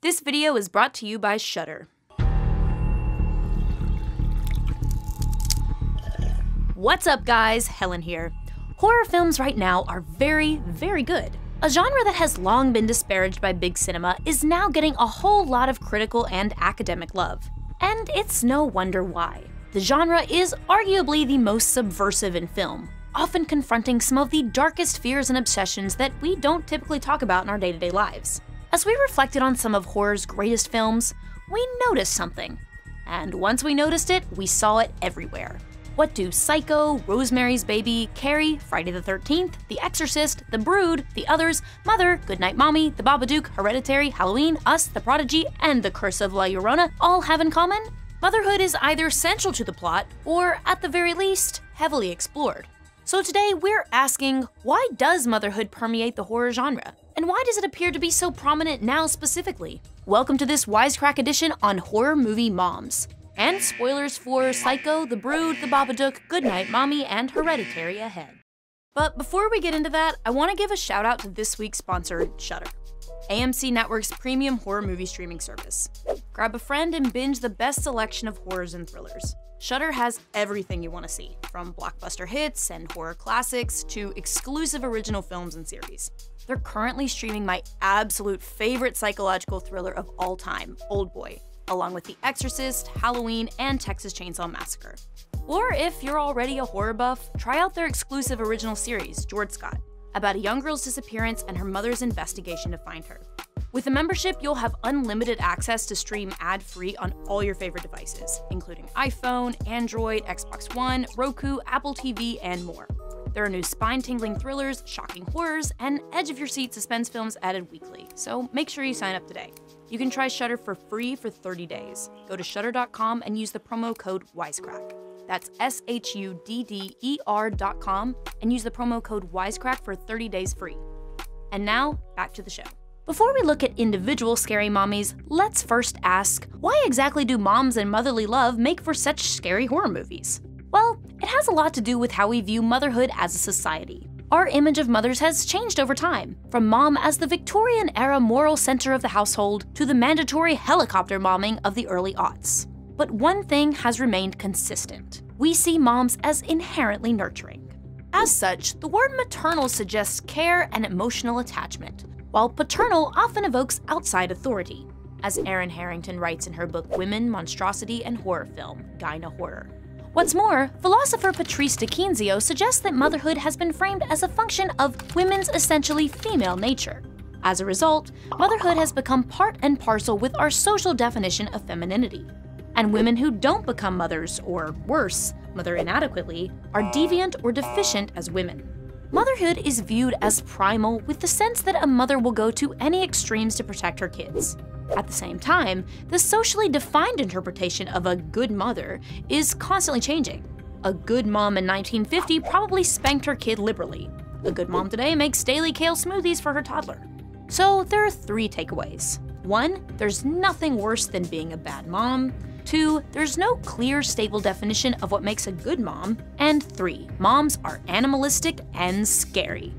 This video is brought to you by Shudder. What's up guys, Helen here. Horror films right now are very, very good. A genre that has long been disparaged by big cinema is now getting a whole lot of critical and academic love. And it's no wonder why. The genre is arguably the most subversive in film, often confronting some of the darkest fears and obsessions that we don't typically talk about in our day-to-day lives. As we reflected on some of horror's greatest films, we noticed something. And once we noticed it, we saw it everywhere. What do Psycho, Rosemary's Baby, Carrie, Friday the 13th, The Exorcist, The Brood, The Others, Mother, Goodnight Mommy, The Babadook, Hereditary, Halloween, Us, The Prodigy, and The Curse of La Llorona all have in common? Motherhood is either central to the plot, or at the very least, heavily explored. So today we're asking, why does motherhood permeate the horror genre? And why does it appear to be so prominent now specifically? Welcome to this Wisecrack edition on horror movie moms. And spoilers for Psycho, The Brood, The Babadook, Goodnight Mommy, and Hereditary ahead. But before we get into that, I want to give a shout out to this week's sponsor, Shudder, AMC Network's premium horror movie streaming service. Grab a friend and binge the best selection of horrors and thrillers. Shudder has everything you want to see, from blockbuster hits and horror classics to exclusive original films and series. They're currently streaming my absolute favorite psychological thriller of all time, Oldboy, along with The Exorcist, Halloween, and Texas Chainsaw Massacre. Or if you're already a horror buff, try out their exclusive original series, George Scott, about a young girl's disappearance and her mother's investigation to find her. With a membership, you'll have unlimited access to stream ad-free on all your favorite devices, including iPhone, Android, Xbox One, Roku, Apple TV, and more. There are new spine-tingling thrillers, shocking horrors, and edge-of-your-seat suspense films added weekly, so make sure you sign up today. You can try Shudder for free for 30 days. Go to shudder.com and use the promo code WISECRACK. That's SHUDDER.com and use the promo code WISECRACK for 30 days free. And now, back to the show. Before we look at individual scary mommies, let's first ask, why exactly do moms and motherly love make for such scary horror movies? Well, it has a lot to do with how we view motherhood as a society. Our image of mothers has changed over time, from mom as the Victorian-era moral center of the household to the mandatory helicopter momming of the early aughts. But one thing has remained consistent. We see moms as inherently nurturing. As such, the word maternal suggests care and emotional attachment, while paternal often evokes outside authority, as Erin Harrington writes in her book Women, Monstrosity, and Horror Film, Gyna Horror. What's more, philosopher Patrice DiCinzio suggests that motherhood has been framed as a function of women's essentially female nature. As a result, motherhood has become part and parcel with our social definition of femininity. And women who don't become mothers, or worse, mother inadequately, are deviant or deficient as women. Motherhood is viewed as primal with the sense that a mother will go to any extremes to protect her kids. At the same time, the socially defined interpretation of a good mother is constantly changing. A good mom in 1950 probably spanked her kid liberally. A good mom today makes daily kale smoothies for her toddler. So there are 3 takeaways. 1, there's nothing worse than being a bad mom. 2, there's no clear, stable definition of what makes a good mom. And 3, moms are animalistic and scary.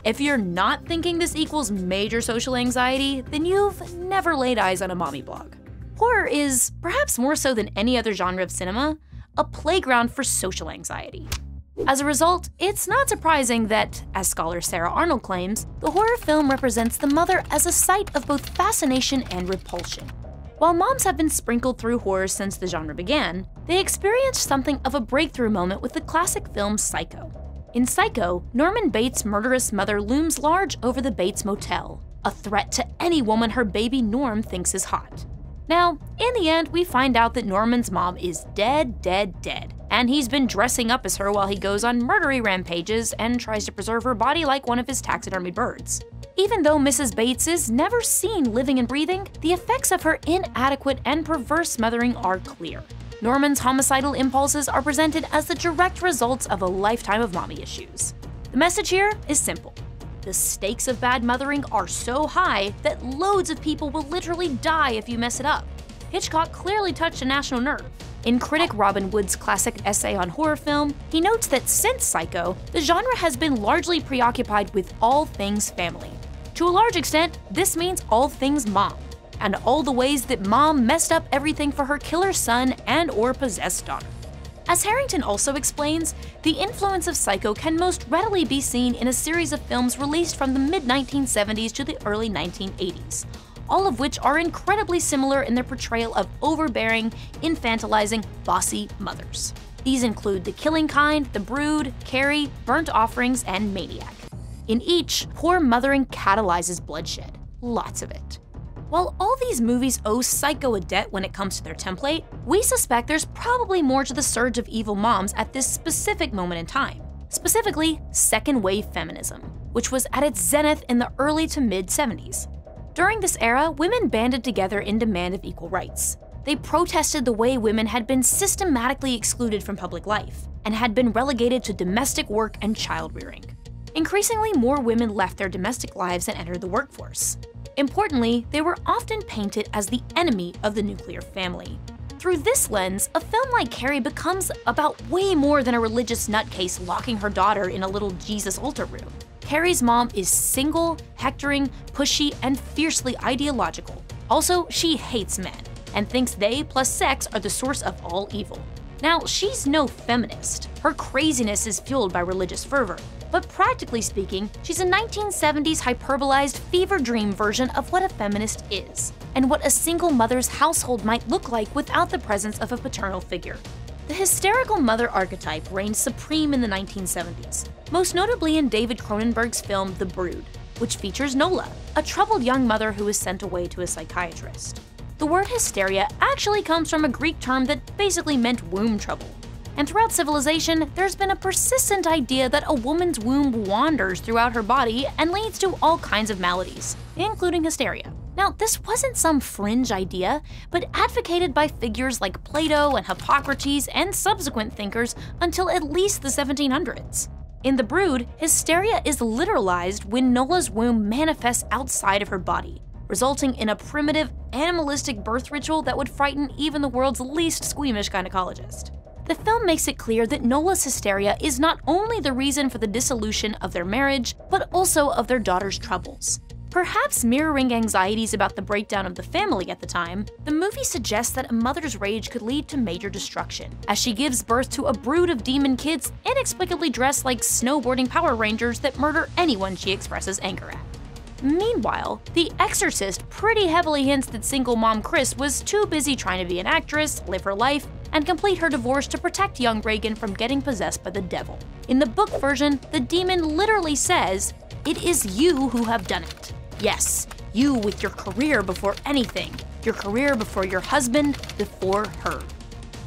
If you're not thinking this equals major social anxiety, then you've never laid eyes on a mommy blog. Horror is, perhaps more so than any other genre of cinema, a playground for social anxiety. As a result, it's not surprising that, as scholar Sarah Arnold claims, the horror film represents the mother as a site of both fascination and repulsion. While moms have been sprinkled through horror since the genre began, they experienced something of a breakthrough moment with the classic film Psycho. In Psycho, Norman Bates' murderous mother looms large over the Bates Motel, a threat to any woman her baby Norm thinks is hot. Now, in the end, we find out that Norman's mom is dead, and he's been dressing up as her while he goes on murdery rampages and tries to preserve her body like one of his taxidermied birds. Even though Mrs. Bates is never seen living and breathing, the effects of her inadequate and perverse mothering are clear. Norman's homicidal impulses are presented as the direct results of a lifetime of mommy issues. The message here is simple. The stakes of bad mothering are so high that loads of people will literally die if you mess it up. Hitchcock clearly touched a national nerve. In critic Robin Wood's classic essay on horror film, he notes that since Psycho, the genre has been largely preoccupied with all things family. To a large extent, this means all things mom, and all the ways that mom messed up everything for her killer son and/or possessed daughter. As Harrington also explains, the influence of Psycho can most readily be seen in a series of films released from the mid-1970s to the early 1980s, all of which are incredibly similar in their portrayal of overbearing, infantilizing, bossy mothers. These include The Killing Kind, The Brood, Carrie, Burnt Offerings, and Maniac. In each, poor mothering catalyzes bloodshed, lots of it. While all these movies owe Psycho a debt when it comes to their template, we suspect there's probably more to the surge of evil moms at this specific moment in time. Specifically, second-wave feminism, which was at its zenith in the early to mid-70s. During this era, women banded together in demand of equal rights. They protested the way women had been systematically excluded from public life, and had been relegated to domestic work and child-rearing. Increasingly, more women left their domestic lives and entered the workforce. Importantly, they were often painted as the enemy of the nuclear family. Through this lens, a film like Carrie becomes about way more than a religious nutcase locking her daughter in a little Jesus altar room. Carrie's mom is single, hectoring, pushy, and fiercely ideological. Also, she hates men, and thinks they plus sex are the source of all evil. Now, she's no feminist. Her craziness is fueled by religious fervor. But practically speaking, she's a 1970s hyperbolized fever dream version of what a feminist is, and what a single mother's household might look like without the presence of a paternal figure. The hysterical mother archetype reigned supreme in the 1970s, most notably in David Cronenberg's film The Brood, which features Nola, a troubled young mother who is sent away to a psychiatrist. The word hysteria actually comes from a Greek term that basically meant womb trouble. And throughout civilization, there's been a persistent idea that a woman's womb wanders throughout her body and leads to all kinds of maladies, including hysteria. Now, this wasn't some fringe idea, but advocated by figures like Plato and Hippocrates and subsequent thinkers until at least the 1700s. In The Brood, hysteria is literalized when Nola's womb manifests outside of her body, resulting in a primitive, animalistic birth ritual that would frighten even the world's least squeamish gynecologist. The film makes it clear that Nola's hysteria is not only the reason for the dissolution of their marriage, but also of their daughter's troubles. Perhaps mirroring anxieties about the breakdown of the family at the time, the movie suggests that a mother's rage could lead to major destruction, as she gives birth to a brood of demon kids inexplicably dressed like snowboarding Power Rangers that murder anyone she expresses anger at. Meanwhile, The Exorcist pretty heavily hints that single mom Chris was too busy trying to be an actress, live her life, and complete her divorce to protect young Regan from getting possessed by the devil. In the book version, the demon literally says, "It is you who have done it. Yes, you with your career before anything, your career before your husband, before her."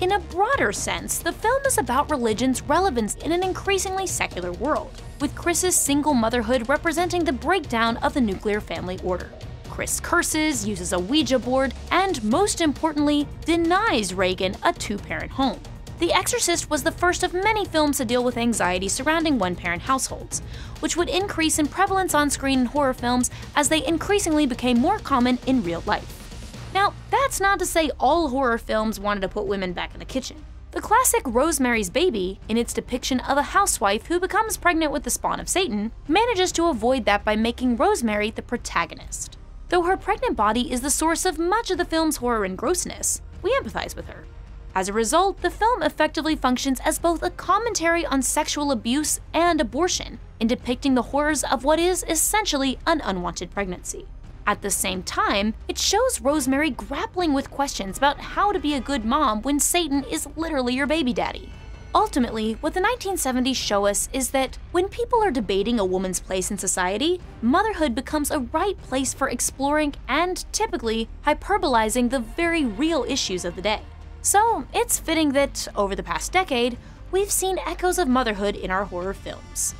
In a broader sense, the film is about religion's relevance in an increasingly secular world, with Chris's single motherhood representing the breakdown of the nuclear family order. Chris curses, uses a Ouija board, and most importantly, denies Regan a two-parent home. The Exorcist was the first of many films to deal with anxiety surrounding one-parent households, which would increase in prevalence on screen in horror films as they increasingly became more common in real life. Now, that's not to say all horror films wanted to put women back in the kitchen. The classic Rosemary's Baby, in its depiction of a housewife who becomes pregnant with the spawn of Satan, manages to avoid that by making Rosemary the protagonist. Though her pregnant body is the source of much of the film's horror and grossness, we empathize with her. As a result, the film effectively functions as both a commentary on sexual abuse and abortion, in depicting the horrors of what is essentially an unwanted pregnancy. At the same time, it shows Rosemary grappling with questions about how to be a good mom when Satan is literally your baby daddy. Ultimately, what the 1970s show us is that when people are debating a woman's place in society, motherhood becomes a right place for exploring and, typically, hyperbolizing the very real issues of the day. So, it's fitting that, over the past decade, we've seen echoes of motherhood in our horror films.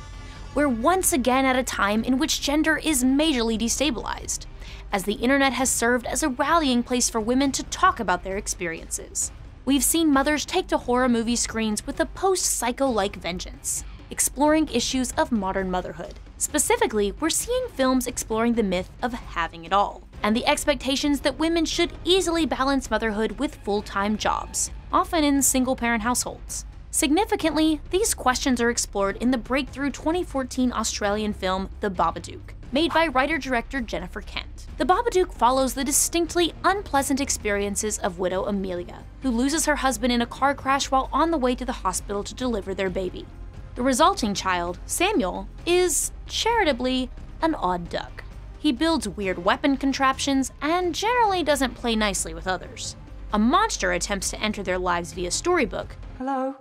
We're once again at a time in which gender is majorly destabilized, as the internet has served as a rallying place for women to talk about their experiences. We've seen mothers take to horror movie screens with a post-Psycho-like vengeance, exploring issues of modern motherhood. Specifically, we're seeing films exploring the myth of having it all, and the expectations that women should easily balance motherhood with full-time jobs, often in single-parent households. Significantly, these questions are explored in the breakthrough 2014 Australian film The Babadook, made by writer-director Jennifer Kent. The Babadook follows the distinctly unpleasant experiences of widow Amelia, who loses her husband in a car crash while on the way to the hospital to deliver their baby. The resulting child, Samuel, is, charitably, an odd duck. He builds weird weapon contraptions and generally doesn't play nicely with others. A monster attempts to enter their lives via storybook. Hello?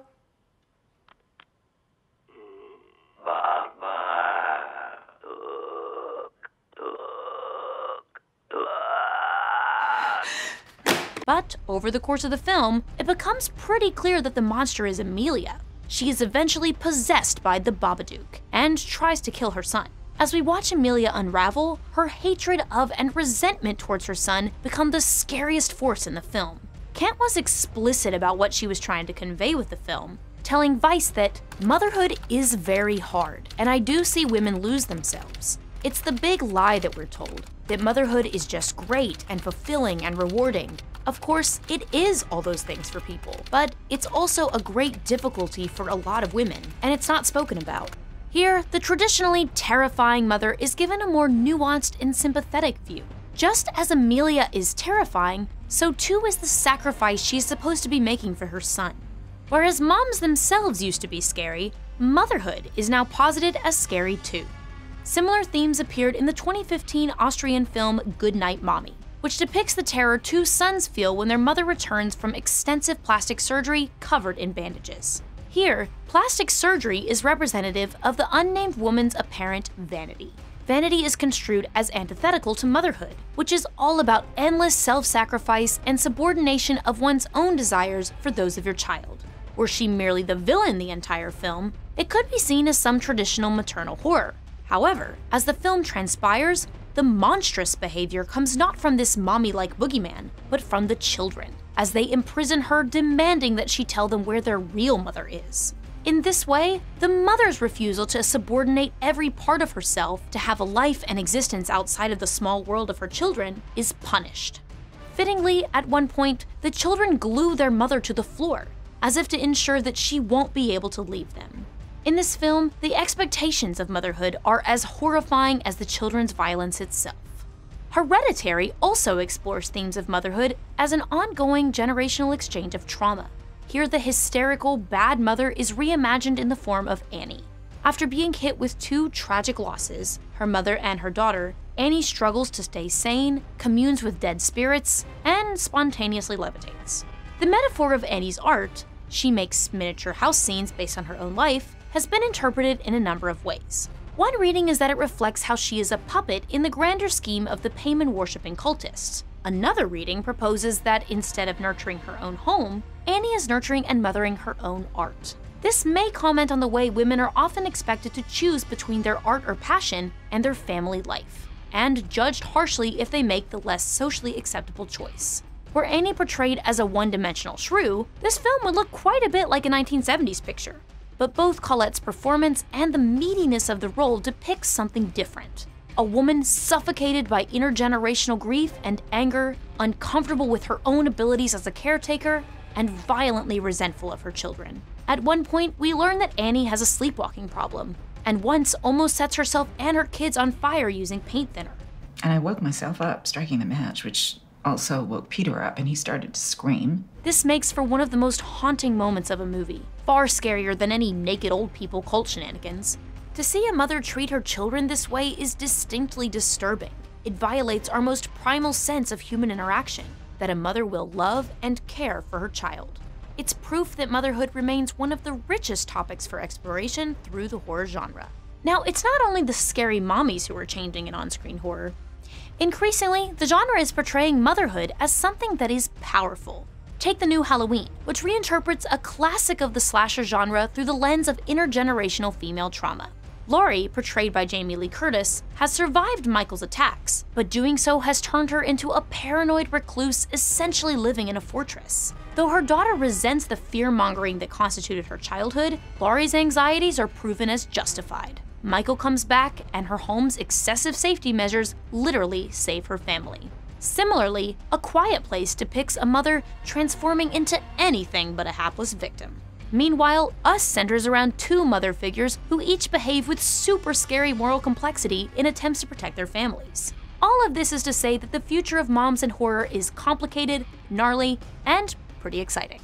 But over the course of the film, it becomes pretty clear that the monster is Amelia. She is eventually possessed by the Babadook and tries to kill her son. As we watch Amelia unravel, her hatred of and resentment towards her son become the scariest force in the film. Kent was explicit about what she was trying to convey with the film, telling Vice that motherhood is very hard, and I do see women lose themselves. It's the big lie that we're told, that motherhood is just great and fulfilling and rewarding. Of course, it is all those things for people, but it's also a great difficulty for a lot of women, and it's not spoken about. Here, the traditionally terrifying mother is given a more nuanced and sympathetic view. Just as Amelia is terrifying, so too is the sacrifice she's supposed to be making for her son. Whereas moms themselves used to be scary, motherhood is now posited as scary too. Similar themes appeared in the 2015 Austrian film Good Night Mommy, which depicts the terror two sons feel when their mother returns from extensive plastic surgery covered in bandages. Here, plastic surgery is representative of the unnamed woman's apparent vanity. Vanity is construed as antithetical to motherhood, which is all about endless self-sacrifice and subordination of one's own desires for those of your child. Were she merely the villain the entire film, it could be seen as some traditional maternal horror. However, as the film transpires, the monstrous behavior comes not from this mommy-like boogeyman, but from the children, as they imprison her, demanding that she tell them where their real mother is. In this way, the mother's refusal to subordinate every part of herself to have a life and existence outside of the small world of her children is punished. Fittingly, at one point, the children glue their mother to the floor, as if to ensure that she won't be able to leave them. In this film, the expectations of motherhood are as horrifying as the children's violence itself. Hereditary also explores themes of motherhood as an ongoing generational exchange of trauma. Here, the hysterical, bad mother is reimagined in the form of Annie. After being hit with two tragic losses, her mother and her daughter, Annie struggles to stay sane, communes with dead spirits, and spontaneously levitates. The metaphor of Annie's art, she makes miniature house scenes based on her own life, has been interpreted in a number of ways. One reading is that it reflects how she is a puppet in the grander scheme of the Paimon-worshipping cultists. Another reading proposes that instead of nurturing her own home, Annie is nurturing and mothering her own art. This may comment on the way women are often expected to choose between their art or passion and their family life, and judged harshly if they make the less socially acceptable choice. Were Annie portrayed as a one-dimensional shrew, this film would look quite a bit like a 1970s picture. But both Colette's performance and the meatiness of the role depicts something different. A woman suffocated by intergenerational grief and anger, uncomfortable with her own abilities as a caretaker, and violently resentful of her children. At one point, we learn that Annie has a sleepwalking problem, and once almost sets herself and her kids on fire using paint thinner. And I woke myself up striking the match, which also woke Peter up, and he started to scream. This makes for one of the most haunting moments of a movie, far scarier than any naked old people cult shenanigans. To see a mother treat her children this way is distinctly disturbing. It violates our most primal sense of human interaction, that a mother will love and care for her child. It's proof that motherhood remains one of the richest topics for exploration through the horror genre. Now, it's not only the scary mommies who are changing in on-screen horror. Increasingly, the genre is portraying motherhood as something that is powerful. Take the new Halloween, which reinterprets a classic of the slasher genre through the lens of intergenerational female trauma. Laurie, portrayed by Jamie Lee Curtis, has survived Michael's attacks, but doing so has turned her into a paranoid recluse essentially living in a fortress. Though her daughter resents the fear-mongering that constituted her childhood, Laurie's anxieties are proven as justified. Michael comes back, and her home's excessive safety measures literally save her family. Similarly, A Quiet Place depicts a mother transforming into anything but a hapless victim. Meanwhile, Us centers around two mother figures who each behave with super scary moral complexity in attempts to protect their families. All of this is to say that the future of moms in horror is complicated, gnarly, and pretty exciting.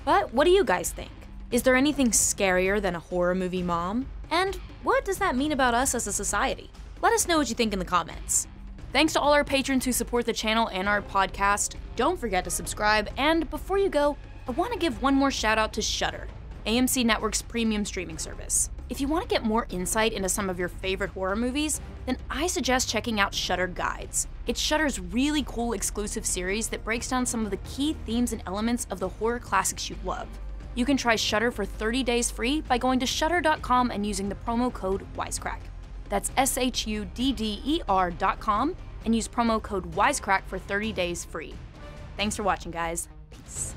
But what do you guys think? Is there anything scarier than a horror movie mom? And what does that mean about us as a society? Let us know what you think in the comments. Thanks to all our patrons who support the channel and our podcast. Don't forget to subscribe, and before you go, I want to give one more shout out to Shudder, AMC Network's premium streaming service. If you want to get more insight into some of your favorite horror movies, then I suggest checking out Shudder Guides. It's Shudder's really cool exclusive series that breaks down some of the key themes and elements of the horror classics you love. You can try Shudder for 30 days free by going to shudder.com and using the promo code Wisecrack. That's SHUDDER.com and use promo code Wisecrack for 30 days free. Thanks for watching, guys. Peace.